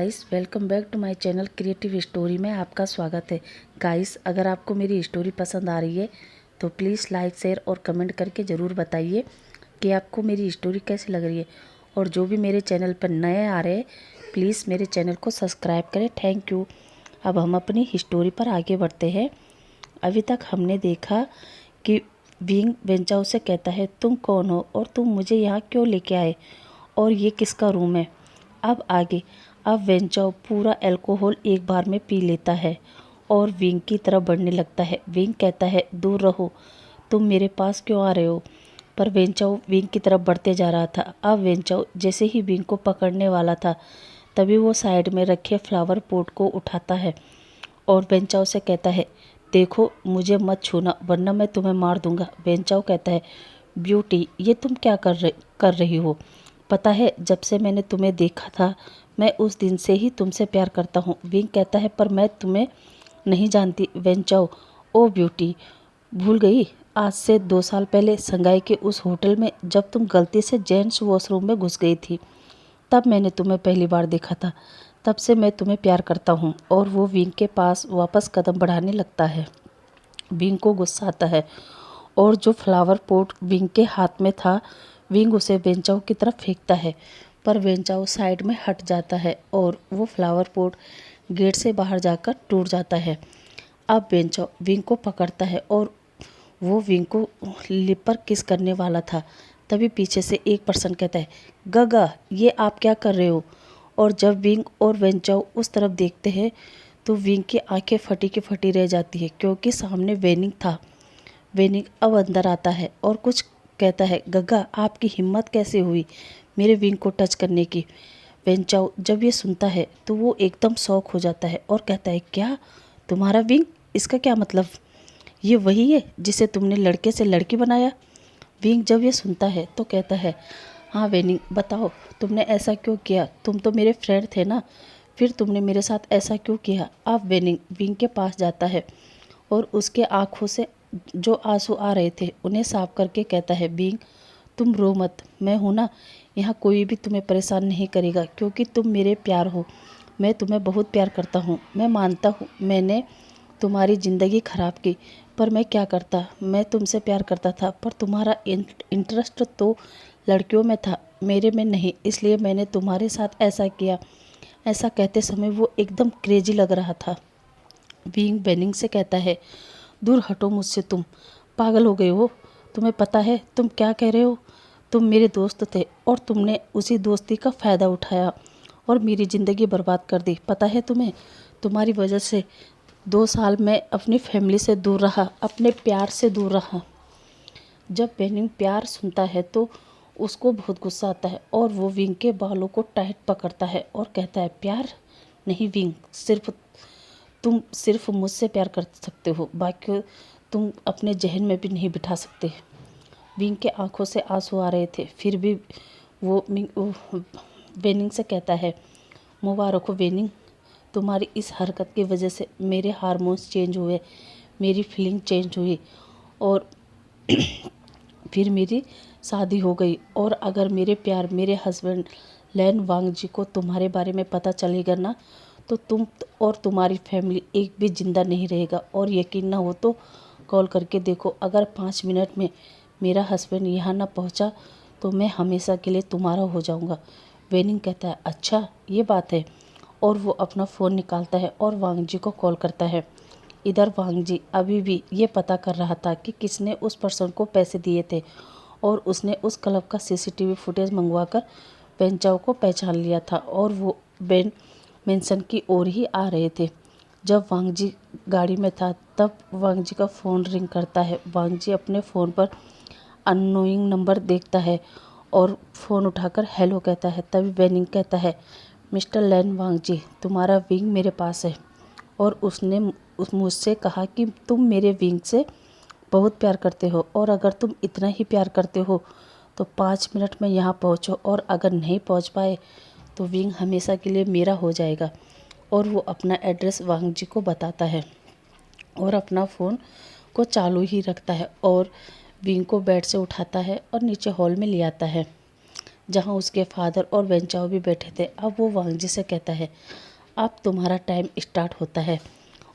Guys, welcome back to my channel creative story में आपका स्वागत है। गाइस, अगर आपको मेरी स्टोरी पसंद आ रही है तो प्लीज़ लाइक, शेयर और कमेंट करके ज़रूर बताइए कि आपको मेरी स्टोरी कैसी लग रही है। और जो भी मेरे चैनल पर नए आ रहे हैं प्लीज़ मेरे चैनल को सब्सक्राइब करें। Thank you. अब हम अपनी स्टोरी पर आगे बढ़ते हैं। अभी तक हमने देखा कि विंग वेंचाओ से कहता है, तुम कौन हो और तुम मुझे यहाँ क्यों लेके आए और ये किसका रूम है। अब वेंचाओ पूरा अल्कोहल एक बार में पी लेता है और विंग की तरफ बढ़ने लगता है। विंग कहता है, दूर रहो, तुम मेरे पास क्यों आ रहे हो। पर वेंचाओ विंग की तरफ बढ़ते जा रहा था। अब वेंचाओ जैसे ही विंग को पकड़ने वाला था तभी वो साइड में रखे फ्लावर पॉट को उठाता है और वेंचाओ से कहता है, देखो मुझे मत छूना वरना मैं तुम्हें मार दूंगा। वेंचाओ कहता है, ब्यूटी, ये तुम क्या कर रही हो। पता है, जब से मैंने तुम्हें देखा था मैं उस दिन से ही तुमसे प्यार करता हूँ। विंग कहता है, पर मैं तुम्हें नहीं जानती। वेंचाओ, ओ ब्यूटी, भूल गई आज से 2 साल पहले संगाई के उस होटल में जब तुम गलती से जेंट्स वॉशरूम में घुस गई थी, तब मैंने तुम्हें पहली बार देखा था। तब से मैं तुम्हें प्यार करता हूँ। और वो विंग के पास वापस कदम बढ़ाने लगता है। विंग को गुस्सा आता है और जो फ्लावर पॉट विंग के हाथ में था विंग उसे वेंचाओ की तरफ फेंकता है, पर वेंचाओ साइड में हट जाता है और वो फ्लावर पॉट गेट से बाहर जाकर टूट जाता है। अब वेंचाओ विंग को पकड़ता है और वो विंग को लिप पर किस करने वाला था। तभी पीछे से एक पर्सन कहता है, गगा, ये आप क्या कर रहे हो। और जब विंग और वेंचाओ उस तरफ देखते हैं तो विंग की आंखें फटी की फटी रह जाती है क्योंकि सामने वेनिंग था। वेनिंग अब अंदर आता है और कुछ कहता है, गग्गा, आपकी हिम्मत कैसे हुई मेरे विंग को टच करने की। वेंचाओ जब ये सुनता है तो वो एकदम शॉक हो जाता है और कहता है, क्या तुम्हारा विंग, इसका क्या मतलब। ये वही है जिसे तुमने लड़के से लड़की बनाया। विंग जब ये सुनता है तो कहता है, हाँ वेनिंग, बताओ तुमने ऐसा क्यों किया, तुम तो मेरे फ्रेंड थे ना, फिर तुमने मेरे साथ ऐसा क्यों किया। अब वेनिंग विंग के पास जाता है और उसके आँखों से जो आंसू आ रहे थे उन्हें साफ करके कहता है, विंग तुम रो मत, मैं हूँ ना, यहाँ कोई भी तुम्हें परेशान नहीं करेगा क्योंकि तुम मेरे प्यार हो। मैं तुम्हें बहुत प्यार करता हूँ। मैं मानता हूँ मैंने तुम्हारी ज़िंदगी ख़राब की, पर मैं क्या करता, मैं तुमसे प्यार करता था, पर तुम्हारा इंटरेस्ट तो लड़कियों में था, मेरे में नहीं, इसलिए मैंने तुम्हारे साथ ऐसा किया। ऐसा कहते समय वो एकदम क्रेजी लग रहा था। विंग बेनिंग से कहता है, दूर हटो मुझसे, तुम पागल हो गए हो। तुम्हें पता है तुम क्या कह रहे हो। तुम मेरे दोस्त थे और तुमने उसी दोस्ती का फ़ायदा उठाया और मेरी ज़िंदगी बर्बाद कर दी। पता है तुम्हें, तुम्हारी वजह से 2 साल मैं अपनी फैमिली से दूर रहा, अपने प्यार से दूर रहा। जब बेनिंग प्यार सुनता है तो उसको बहुत गुस्सा आता है और वो विंग के बालों को टाइट पकड़ता है और कहता है, प्यार नहीं विंग, तुम सिर्फ मुझसे प्यार कर सकते हो, बाकी तुम अपने जहन में भी नहीं बिठा सकते। विंग के आंखों से आंसू आ रहे थे, फिर भी वो वेनिंग से कहता है, मुबारक हो वेनिंग, तुम्हारी इस हरकत की वजह से मेरे हार्मोन्स चेंज हुए, मेरी फीलिंग चेंज हुई और फिर मेरी शादी हो गई। और अगर मेरे हस्बैंड लैन वांग जी को तुम्हारे बारे में पता चलेगा ना तो तुम और तुम्हारी फैमिली एक भी ज़िंदा नहीं रहेगा। और यकीन ना हो तो कॉल करके देखो, अगर 5 मिनट में मेरा हस्बैंड यहाँ ना पहुँचा तो मैं हमेशा के लिए तुम्हारा हो जाऊँगा। वेनिंग कहता है, अच्छा ये बात है। और वो अपना फ़ोन निकालता है और वांग जी को कॉल करता है। इधर वांग जी अभी भी ये पता कर रहा था कि किसने उस पर्सन को पैसे दिए थे और उसने उस क्लब का सीसीटीवी फुटेज मंगवाकर वेंचाओ को पहचान लिया था और वो बेन मेंशन की ओर ही आ रहे थे। जब वांग जी गाड़ी में था तब वांग जी का फ़ोन रिंग करता है। वांग जी अपने फ़ोन पर अननोइंग नंबर देखता है और फ़ोन उठाकर हेलो कहता है। तभी वेनिंग कहता है, मिस्टर लैन वांग जी, तुम्हारा विंग मेरे पास है और उसने मुझसे कहा कि तुम मेरे विंग से बहुत प्यार करते हो और अगर तुम इतना ही प्यार करते हो तो 5 मिनट में यहाँ पहुँचो और अगर नहीं पहुँच पाए तो विंग हमेशा के लिए मेरा हो जाएगा। और वो अपना एड्रेस वांग जी को बताता है और अपना फ़ोन को चालू ही रखता है और विंग को बेड से उठाता है और नीचे हॉल में ले आता है। जहाँ उसके फादर और वेंचाओ भी बैठे थे। अब वो वांग जी से कहता है, अब तुम्हारा टाइम स्टार्ट होता है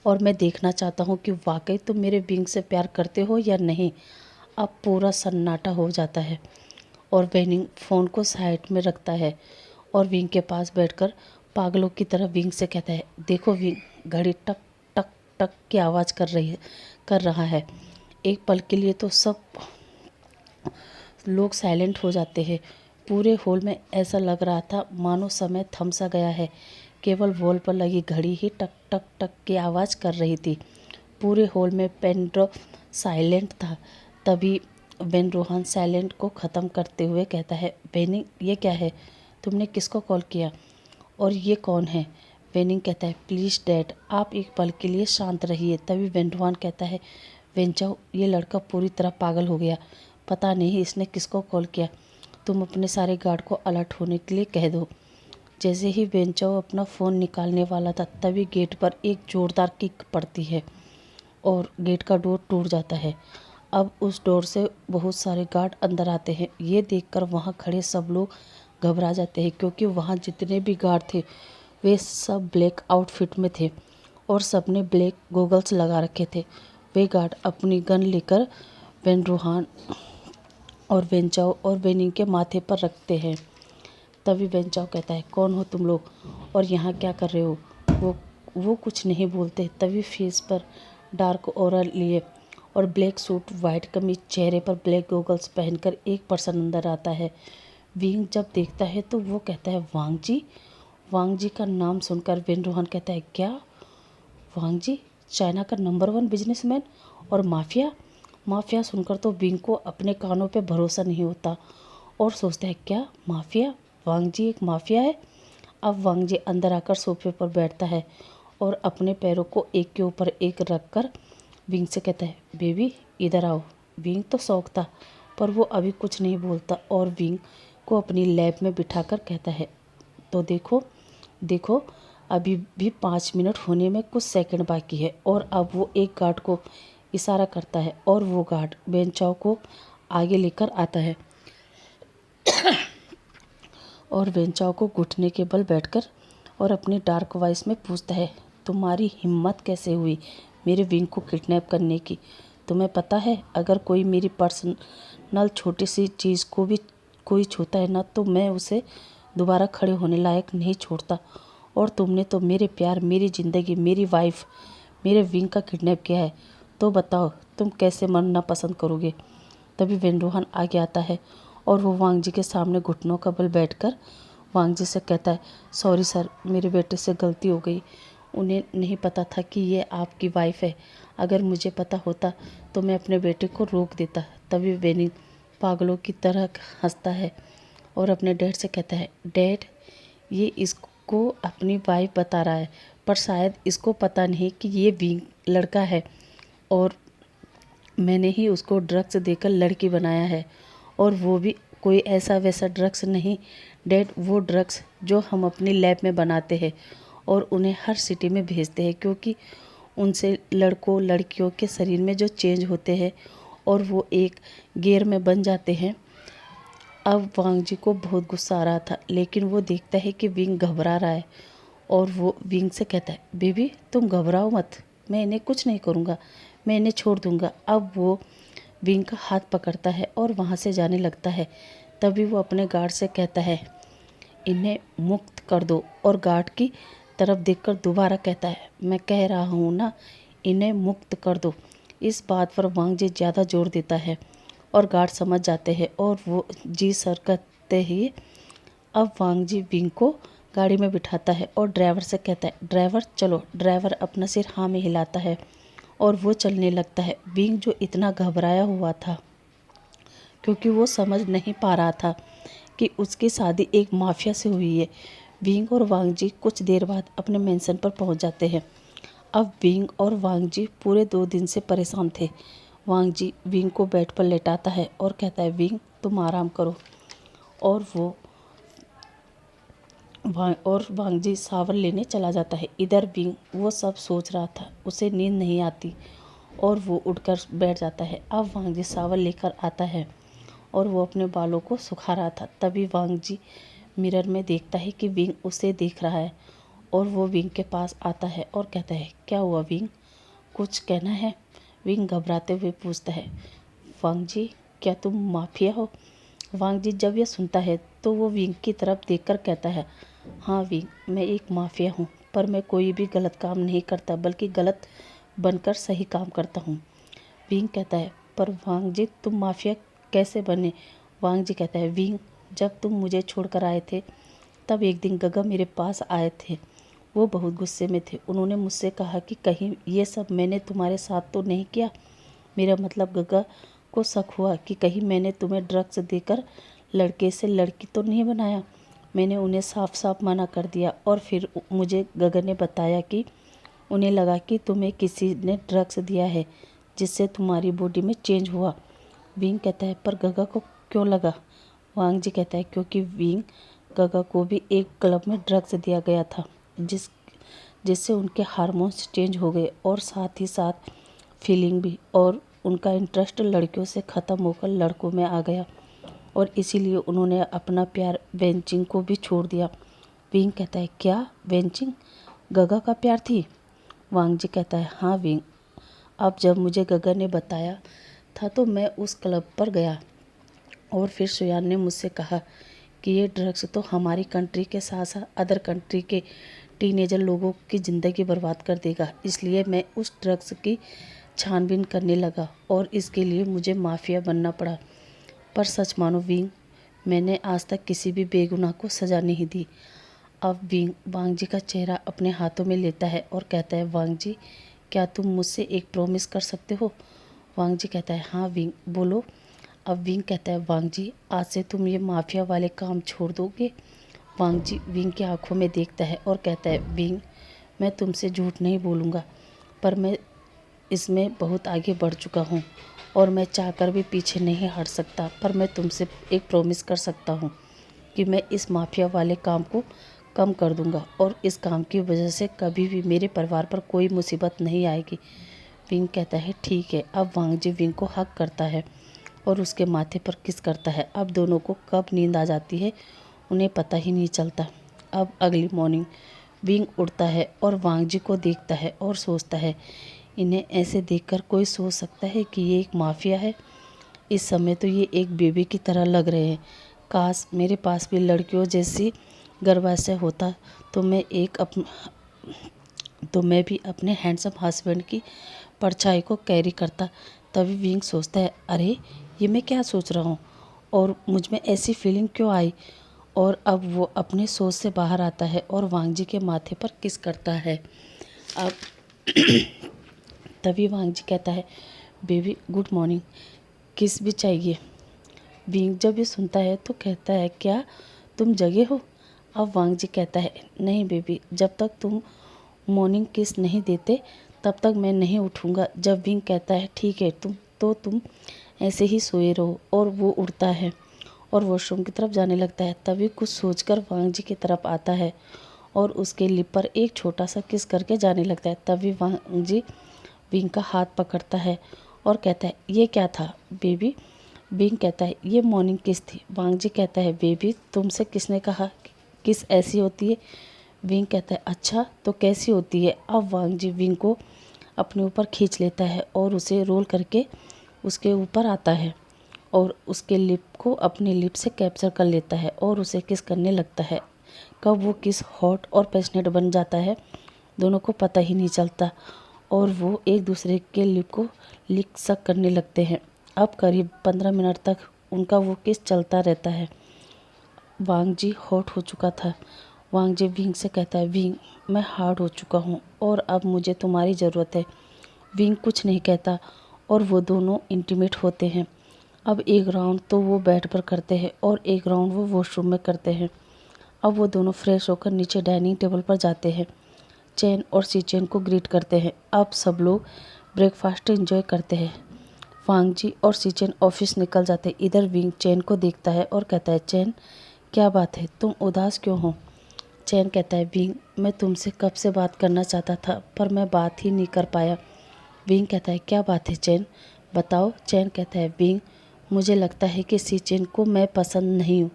और मैं देखना चाहता हूँ कि वाकई तुम मेरे विंग से प्यार करते हो या नहीं। अब पूरा सन्नाटा हो जाता है और वेनिंग फ़ोन को साइड में रखता है और विंग के पास बैठकर पागलों की तरह विंग से कहता है, देखो विंग, घड़ी टक टक टक की आवाज़ कर रहा है। एक पल के लिए तो सब लोग साइलेंट हो जाते हैं। पूरे हॉल में ऐसा लग रहा था मानो समय थम सा गया है। केवल वॉल पर लगी घड़ी ही टक टक टक की आवाज़ कर रही थी। पूरे हॉल में पेन ड्रॉप साइलेंट था। तभी बेन रोहान साइलेंट को ख़त्म करते हुए कहता है, बेनिंग, ये क्या है? तुमने किसको कॉल किया और ये कौन है? बेनिंग कहता है, प्लीज़ डैड, आप एक पल के लिए शांत रहिए। तभी बेन रोहान कहता है, वेंचाओ, ये लड़का पूरी तरह पागल हो गया। पता नहीं इसने किसको कॉल किया। तुम अपने सारे गार्ड को अलर्ट होने के लिए कह दो। जैसे ही वेंचाओ अपना फ़ोन निकालने वाला था तभी गेट पर एक ज़ोरदार किक पड़ती है और गेट का डोर टूट जाता है। अब उस डोर से बहुत सारे गार्ड अंदर आते हैं। ये देखकर वहाँ खड़े सब लोग घबरा जाते हैं क्योंकि वहाँ जितने भी गार्ड थे वे सब ब्लैक आउटफिट में थे और सबने ब्लैक गॉगल्स लगा रखे थे। वे गार्ड अपनी गन लेकर बेन रोहान और वेंचाओ और बेनिंग के माथे पर रखते हैं। तभी वेंचाओ कहता है, कौन हो तुम लोग और यहाँ क्या कर रहे हो? वो कुछ नहीं बोलते। तभी फेस पर डार्क ऑरा लिए और ब्लैक सूट, वाइट कमीज, चेहरे पर ब्लैक गॉगल्स पहनकर एक पर्सन अंदर आता है। विंग जब देखता है तो वो कहता है, वांग जी। वांग जी का नाम सुनकर बेन रोहान कहता है, क्या? वांग जी, चाइना का नंबर 1 बिजनेसमैन और माफिया? माफिया सुनकर तो विंग को अपने कानों पे भरोसा नहीं होता और सोचता है, क्या माफिया? वांग जी एक माफिया है? अब वांग जी अंदर आकर सोफे पर बैठता है और अपने पैरों को एक के ऊपर एक रखकर विंग से कहता है, बेबी इधर आओ। विंग तो शौक था पर वो अभी कुछ नहीं बोलता और विंग को अपनी लैब में बिठाकर कहता है, तो देखो देखो, अभी भी 5 मिनट होने में कुछ सेकंड बाकी है। और अब वो एक गार्ड को इशारा करता है और वो गार्ड बेंचाओ को आगे लेकर आता है और बेंचाओ को घुटने के बल बैठकर और अपनी डार्क वॉइस में पूछता है, तुम्हारी हिम्मत कैसे हुई मेरे विंग को किडनैप करने की? तुम्हें पता है अगर कोई मेरी पर्सनल छोटी सी चीज़ को भी कोई छूता है ना तो मैं उसे दोबारा खड़े होने लायक नहीं छोड़ता। और तुमने तो मेरे प्यार, मेरी ज़िंदगी, मेरी वाइफ, मेरे विंग का किडनैप किया है। तो बताओ तुम कैसे मरना पसंद करोगे? तभी बेन रोहान आगे आता है और वो वांग जी के सामने घुटनों का बल बैठकर वांग जी से कहता है, सॉरी सर, मेरे बेटे से गलती हो गई। उन्हें नहीं पता था कि ये आपकी वाइफ है। अगर मुझे पता होता तो मैं अपने बेटे को रोक देता। तभी बेनिंग पागलों की तरह हंसता है और अपने डैड से कहता है, डैड, ये इसको अपनी वाइफ बता रहा है पर शायद इसको पता नहीं कि ये विंग लड़का है और मैंने ही उसको ड्रग्स देकर लड़की बनाया है। और वो भी कोई ऐसा वैसा ड्रग्स नहीं डैड, वो ड्रग्स जो हम अपनी लैब में बनाते हैं और उन्हें हर सिटी में भेजते हैं क्योंकि उनसे लड़कों लड़कियों के शरीर में जो चेंज होते हैं और वो एक गियर में बन जाते हैं। अब वांग जी को बहुत गुस्सा आ रहा था लेकिन वो देखता है कि विंग घबरा रहा है और वो विंग से कहता है, बेबी तुम घबराओ मत, मैं इन्हें कुछ नहीं करूँगा, मैं इन्हें छोड़ दूँगा। अब वो विंग का हाथ पकड़ता है और वहाँ से जाने लगता है। तभी वो अपने गार्ड से कहता है, इन्हें मुक्त कर दो और गार्ड की तरफ देखकर दोबारा कहता है, मैं कह रहा हूँ ना, इन्हें मुक्त कर दो। इस बात पर वांग जी ज़्यादा जोर देता है और गार्ड समझ जाते हैं और वो जी सर कहते ही अब वांग जी विंग को गाड़ी में बिठाता है और ड्राइवर से कहता है, ड्राइवर चलो। ड्राइवर अपना सिर हाँ में हिलाता है और वो चलने लगता है। विंग जो इतना घबराया हुआ था क्योंकि वो समझ नहीं पा रहा था कि उसकी शादी एक माफिया से हुई है। विंग और वांग जी कुछ देर बाद अपने मेंशन पर पहुंच जाते हैं। अब विंग और वांग जी पूरे 2 दिन से परेशान थे। वांग जी विंग को बेड पर लेटाता है और कहता है, विंग तुम आराम करो। और वांग जी शावर लेने चला जाता है। इधर विंग वो सब सोच रहा था, उसे नींद नहीं आती और वो उठकर बैठ जाता है। अब वांग जी शावर लेकर आता है और वो अपने बालों को सुखा रहा था। तभी वांग जी मिरर में देखता है कि विंग उसे देख रहा है और वो विंग के पास आता है और कहता है, क्या हुआ विंग, कुछ कहना है? विंग घबराते हुए पूछता है, वांग जी क्या तुम माफिया हो? वांग जी जब यह सुनता है तो वो विंग की तरफ देखकर कहता है, हाँ विंग, मैं एक माफिया हूँ, पर मैं कोई भी गलत काम नहीं करता बल्कि गलत बनकर सही काम करता हूँ। विंग कहता है, पर वांग जी तुम माफिया कैसे बने? वांग जी कहता है, विंग, जब तुम मुझे छोड़कर आए थे तब एक दिन गगा मेरे पास आए थे। वो बहुत गुस्से में थे। उन्होंने मुझसे कहा कि कहीं ये सब मैंने तुम्हारे साथ तो नहीं किया। मेरा मतलब गगा को शक हुआ कि कहीं मैंने तुम्हें ड्रग्स देकर लड़के से लड़की तो नहीं बनाया। मैंने उन्हें साफ साफ मना कर दिया और फिर मुझे गगन ने बताया कि उन्हें लगा कि तुम्हें किसी ने ड्रग्स दिया है जिससे तुम्हारी बॉडी में चेंज हुआ। विंग कहता है, पर गगा को क्यों लगा? वांग जी कहता है, क्योंकि विंग, गगा को भी एक क्लब में ड्रग्स दिया गया था जिससे उनके हार्मोन्स चेंज हो गए और साथ ही साथ फीलिंग भी, और उनका इंटरेस्ट लड़कियों से ख़त्म होकर लड़कों में आ गया और इसीलिए उन्होंने अपना प्यार वेंचिंग को भी छोड़ दिया। विंग कहता है, क्या वेंचिंग गगा का प्यार थी? वांग जी कहता है, हाँ विंग, अब जब मुझे गगा ने बताया था तो मैं उस क्लब पर गया और फिर सुयान ने मुझसे कहा कि ये ड्रग्स तो हमारी कंट्री के साथ साथ अदर कंट्री के टीनेजर लोगों की ज़िंदगी बर्बाद कर देगा, इसलिए मैं उस ड्रग्स की छानबीन करने लगा और इसके लिए मुझे माफिया बनना पड़ा। पर सच मानो विंग, मैंने आज तक किसी भी बेगुनाह को सज़ा नहीं दी। अब विंग वांग जी का चेहरा अपने हाथों में लेता है और कहता है, वांग जी क्या तुम मुझसे एक प्रॉमिस कर सकते हो? वांग जी कहता है, हाँ विंग, बोलो। अब विंग कहता है, वांग जी आज से तुम ये माफिया वाले काम छोड़ दोगे? वांग जी विंग की आंखों में देखता है और कहता है, विंग, मैं तुमसे झूठ नहीं बोलूँगा, पर मैं इसमें बहुत आगे बढ़ चुका हूँ और मैं चाहकर भी पीछे नहीं हट सकता। पर मैं तुमसे एक प्रॉमिस कर सकता हूँ कि मैं इस माफिया वाले काम को कम कर दूँगा और इस काम की वजह से कभी भी मेरे परिवार पर कोई मुसीबत नहीं आएगी। विंग कहता है, ठीक है। अब वांग जी विंग को हक करता है और उसके माथे पर किस करता है। अब दोनों को कब नींद आ जाती है उन्हें पता ही नहीं चलता। अब अगली मॉर्निंग विंग उठता है और वांग जी को देखता है और सोचता है, इन्हें ऐसे देखकर कोई सोच सकता है कि ये एक माफिया है? इस समय तो ये एक बेबी की तरह लग रहे हैं। काश मेरे पास भी लड़कियों जैसी गर्भाशय होता तो मैं भी अपने हैंडसम हस्बैंड की परछाई को कैरी करता। तभी विंग सोचता है, अरे ये मैं क्या सोच रहा हूँ और मुझ में ऐसी फीलिंग क्यों आई? और अब वो अपने सोच से बाहर आता है और वांग जी के माथे पर किस करता है। अब तभी वांग जी कहता है, बेबी गुड मॉर्निंग, किस भी चाहिए? विंग जब ये सुनता है तो कहता है, क्या तुम जगे हो? अब वांग जी कहता है, नहीं बेबी, जब तक तुम मॉर्निंग किस नहीं देते तब तक मैं नहीं उठूँगा। जब विंग कहता है, ठीक है, तुम ऐसे ही सोए रहो, और वो उठता है और वॉशरूम की तरफ जाने लगता है। तभी कुछ सोचकर वांग जी की तरफ आता है और उसके लिप पर एक छोटा सा किस करके जाने लगता है। तभी वांग जी विंग का हाथ पकड़ता है और कहता है, ये क्या था बेबी? विंग कहता है, ये मॉर्निंग किस थी। वांग जी कहता है, बेबी तुमसे किसने कहा किस ऐसी होती है? विंग कहता है, अच्छा तो कैसी होती है? अब वांग जी विंग को अपने ऊपर खींच लेता है और उसे रोल करके उसके ऊपर आता है और उसके लिप को अपने लिप से कैप्चर कर लेता है और उसे किस करने लगता है। कब वो किस हॉट और पैशनेट बन जाता है दोनों को पता ही नहीं चलता और वो एक दूसरे के लिप को लिक सक करने लगते हैं। अब करीब 15 मिनट तक उनका वो किस चलता रहता है। वांग जी हॉट हो चुका था। वांग जी विंग से कहता है, विंग मैं हार्ड हो चुका हूँ और अब मुझे तुम्हारी ज़रूरत है। विंग कुछ नहीं कहता और वो दोनों इंटीमेट होते हैं। अब एक राउंड तो वो बेड पर करते हैं और एक राउंड वो वॉशरूम में करते हैं। अब वो दोनों फ्रेश होकर नीचे डाइनिंग टेबल पर जाते हैं। चैन और सी चैन को ग्रीट करते हैं। अब सब लोग ब्रेकफास्ट एंजॉय करते हैं। वांग जी और सी चैन ऑफिस निकल जाते हैं। इधर विंग चैन को देखता है और कहता है, चैन क्या बात है, तुम उदास क्यों हो? चैन कहता है, विंग मैं तुमसे कब से बात करना चाहता था पर मैं बात ही नहीं कर पाया। विंग कहता है, क्या बात है चैन, बताओ। चैन कहता है, विंग मुझे लगता है कि सी चेन को मैं पसंद नहीं हूँ।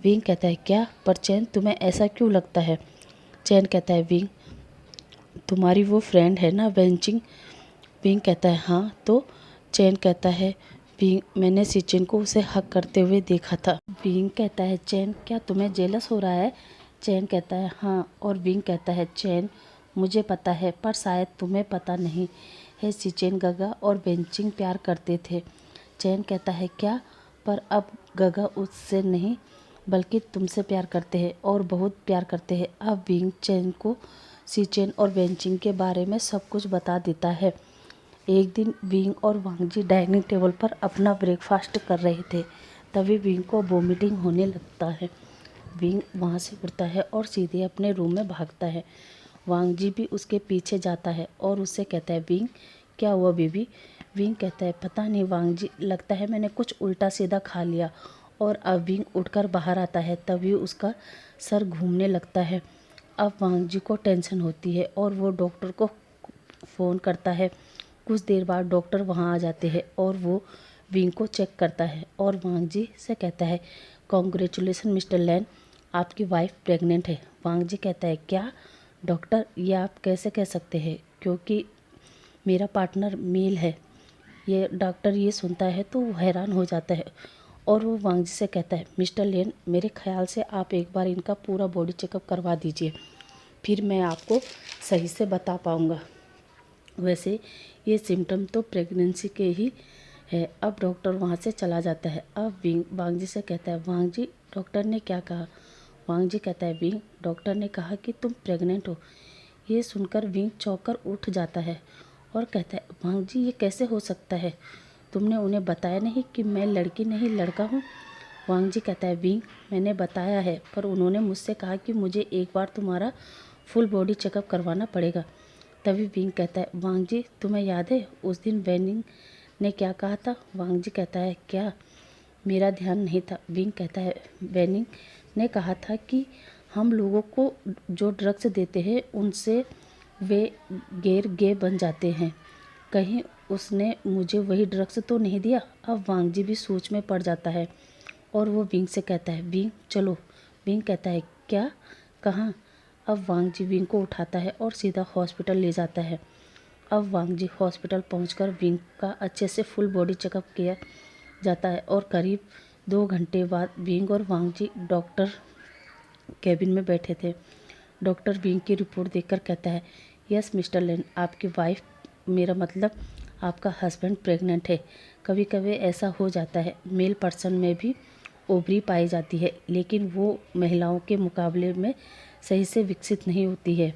विंग कहता है क्या? पर चैन तुम्हें ऐसा क्यों लगता है? चैन कहता है विंग तुम्हारी वो फ्रेंड है ना वेंचिंग। विंग कहता है हाँ तो? चैन कहता है विंग मैंने सी चेन को उसे हक करते हुए देखा था। विंग कहता है चैन क्या तुम्हें जेलस हो रहा है? चैन कहता है हाँ। और विंग कहता है चैन मुझे पता है पर शायद तुम्हें पता नहीं है सी चेन गगा और वेंचिंग प्यार करते थे। चैन कहता है क्या? पर अब गगा उससे नहीं बल्कि तुमसे प्यार करते हैं और बहुत प्यार करते हैं। अब विंग चैन को सी चेन और वेंचिंग के बारे में सब कुछ बता देता है। एक दिन विंग और वांगजी डाइनिंग टेबल पर अपना ब्रेकफास्ट कर रहे थे। तभी विंग को वोमिटिंग होने लगता है। विंग वहाँ से उठता है और सीधे अपने रूम में भागता है। वांगजी भी उसके पीछे जाता है और उससे कहता है विंग क्या हुआ बेबी? विंग कहता है पता नहीं वांगजी, लगता है मैंने कुछ उल्टा सीधा खा लिया। और अब विंग उठकर बाहर आता है। तभी उसका सर घूमने लगता है। अब वांगजी को टेंशन होती है और वो डॉक्टर को फ़ोन करता है। कुछ देर बाद डॉक्टर वहाँ आ जाते हैं और वो विंग को चेक करता है और वांगजी से कहता है कॉन्ग्रेचुलेसन मिस्टर लैन, आपकी वाइफ प्रेग्नेंट है। वांगजी कहता है क्या? डॉक्टर ये आप कैसे कह सकते हैं क्योंकि मेरा पार्टनर मेल है। ये डॉक्टर ये सुनता है तो वो हैरान हो जाता है और वो वांगजी से कहता है मिस्टर लेन मेरे ख्याल से आप एक बार इनका पूरा बॉडी चेकअप करवा दीजिए, फिर मैं आपको सही से बता पाऊँगा। वैसे ये सिम्टम तो प्रेगनेंसी के ही है। अब डॉक्टर वहाँ से चला जाता है। अब वांगजी से कहता है वांगजी डॉक्टर ने क्या कहा? वांगजी कहता है विंग डॉक्टर ने कहा कि तुम प्रेग्नेंट हो। ये सुनकर विंग चौंक कर उठ जाता है और कहता है वांगजी ये कैसे हो सकता है? तुमने उन्हें बताया नहीं कि मैं लड़की नहीं लड़का हूँ? वांगजी कहता है विंग मैंने बताया है पर उन्होंने मुझसे कहा कि मुझे एक बार तुम्हारा फुल बॉडी चेकअप करवाना पड़ेगा। तभी विंग कहता है वांगजी तुम्हें याद है उस दिन वेनिंग ने क्या कहा था? वांगजी कहता है क्या? मेरा ध्यान नहीं था। विंग कहता है वेनिंग ने कहा था कि हम लोगों को जो ड्रग्स देते हैं उनसे वे गैर गे बन जाते हैं। कहीं उसने मुझे वही ड्रग्स तो नहीं दिया? अब वांगजी भी सोच में पड़ जाता है और वो विंग से कहता है विंग चलो। विंग कहता है क्या? कहाँ? अब वांगजी विंग को उठाता है और सीधा हॉस्पिटल ले जाता है। अब वांगजी हॉस्पिटल पहुंचकर विंग का अच्छे से फुल बॉडी चेकअप किया जाता है और करीब 2 घंटे बाद विंग और वांगजी डॉक्टर केबिन में बैठे थे। डॉक्टर विंग की रिपोर्ट देखकर कहता है यस मिस्टर लेन, आपकी वाइफ मेरा मतलब आपका हस्बैंड प्रेग्नेंट है। कभी कभी ऐसा हो जाता है, मेल पर्सन में भी ओवरी पाई जाती है लेकिन वो महिलाओं के मुकाबले में सही से विकसित नहीं होती है।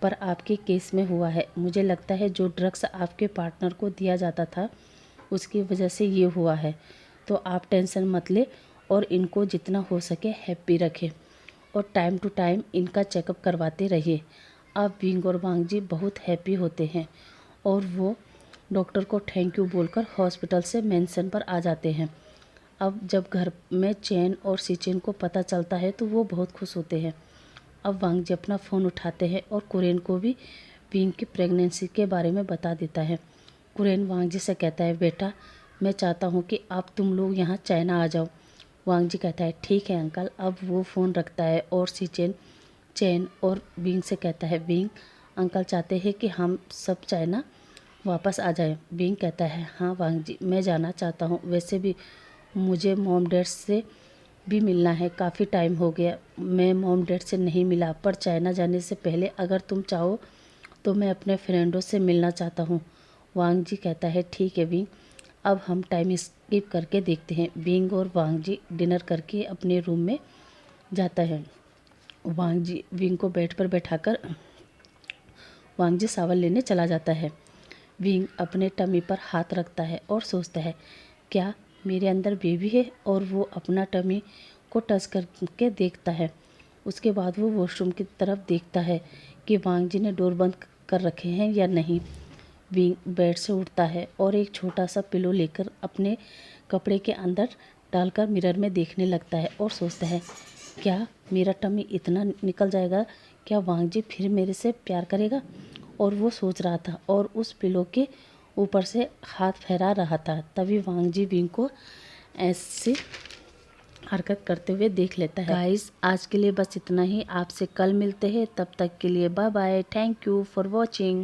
पर आपके केस में हुआ है। मुझे लगता है जो ड्रग्स आपके पार्टनर को दिया जाता था उसकी वजह से ये हुआ है। तो आप टेंशन मत ले और इनको जितना हो सके हैप्पी रखें और टाइम टू टाइम इनका चेकअप करवाते रहिए। अब विंग और वांगजी बहुत हैप्पी होते हैं और वो डॉक्टर को थैंक यू बोलकर हॉस्पिटल से मेंशन पर आ जाते हैं। अब जब घर में चैन और सीचेन को पता चलता है तो वो बहुत खुश होते हैं। अब वांगजी अपना फ़ोन उठाते हैं और कुरेन को भी विंग की प्रेगनेंसी के बारे में बता देता है। कुरेन वांगजी से कहता है बेटा मैं चाहता हूँ कि आप तुम लोग यहाँ चाइना आ जाओ। वांगजी कहता है ठीक है अंकल। अब वो फ़ोन रखता है और सीचेन चैन और विंग से कहता है विंग अंकल चाहते हैं कि हम सब चाइना वापस आ जाएं। विंग कहता है हाँ वांगजी मैं जाना चाहता हूँ। वैसे भी मुझे मॉम डैड से भी मिलना है, काफ़ी टाइम हो गया मैं मॉम डैड से नहीं मिला। पर चाइना जाने से पहले अगर तुम चाहो तो मैं अपने फ्रेंडों से मिलना चाहता हूँ। वांगजी कहता है ठीक है विंग, अब हम टाइम स्किप करके देखते हैं। विंग और वांगजी डिनर करके अपने रूम में जाता है। वांगजी विंग को बेड पर बैठाकर वांगजी सावन लेने चला जाता है। विंग अपने टमी पर हाथ रखता है और सोचता है क्या मेरे अंदर बेबी है? और वो अपना टमी को टच करके देखता है। उसके बाद वो वॉशरूम की तरफ देखता है कि वांगजी ने डोर बंद कर रखे हैं या नहीं। विंग बेड से उठता है और एक छोटा सा पिलो लेकर अपने कपड़े के अंदर डालकर मिरर में देखने लगता है और सोचता है क्या मेरा टमी इतना निकल जाएगा? क्या वांगजी फिर मेरे से प्यार करेगा? और वो सोच रहा था और उस पिलो के ऊपर से हाथ फहरा रहा था। तभी वांगजी विंग को ऐसे हरकत करते हुए देख लेता है। गाइस आज के लिए बस इतना ही, आपसे कल मिलते हैं, तब तक के लिए bye bye, thank you for watching.